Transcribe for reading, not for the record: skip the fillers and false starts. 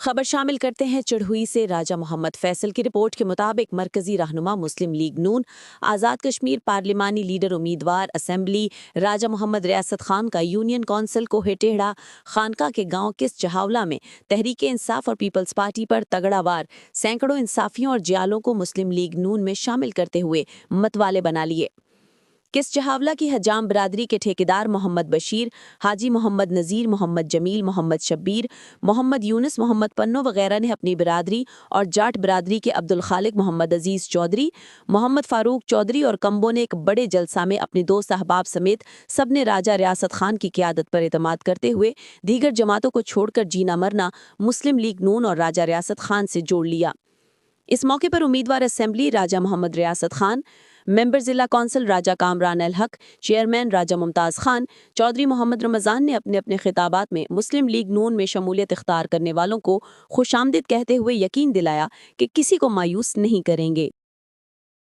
خبر شامل کرتے ہیں چڑھوئی سے۔ راجہ محمد فیصل کی رپورٹ کے مطابق مرکزی رہنما مسلم لیگ نون آزاد کشمیر پارلیمانی لیڈر امیدوار اسمبلی راجہ محمد ریاست خان کا یونین کونسل کو ہٹیڑا خانقاہ کے گاؤں کس چہاولہ میں تحریک انصاف اور پیپلز پارٹی پر تگڑا وار، سینکڑوں انصافیوں اور جیالوں کو مسلم لیگ نون میں شامل کرتے ہوئے متوالے بنا لیے۔ کس چہاولہ کی حجام برادری کے ٹھیکیدار محمد بشیر، حاجی محمد نذیر، محمد جمیل، محمد شبیر، محمد یونس، محمد پنو وغیرہ نے اپنی برادری اور جاٹ برادری کے عبدالخالق محمد عزیز چودھری، محمد فاروق چودھری اور کمبو نے ایک بڑے جلسہ میں اپنے دوست احباب سمیت سب نے راجہ ریاست خان کی قیادت پر اعتماد کرتے ہوئے دیگر جماعتوں کو چھوڑ کر جینا مرنا مسلم لیگ نون اور راجہ ریاست خان سے جوڑ لیا۔ اس موقع پر امیدوار اسمبلی راجہ محمد ریاست خان، ممبر ضلع کونسل راجہ کامران الحق، چیئرمین راجہ ممتاز خان، چودھری محمد رمضان نے اپنے اپنے خطابات میں مسلم لیگ نون میں شمولیت اختیار کرنے والوں کو خوش آمدید کہتے ہوئے یقین دلایا کہ کسی کو مایوس نہیں کریں گے۔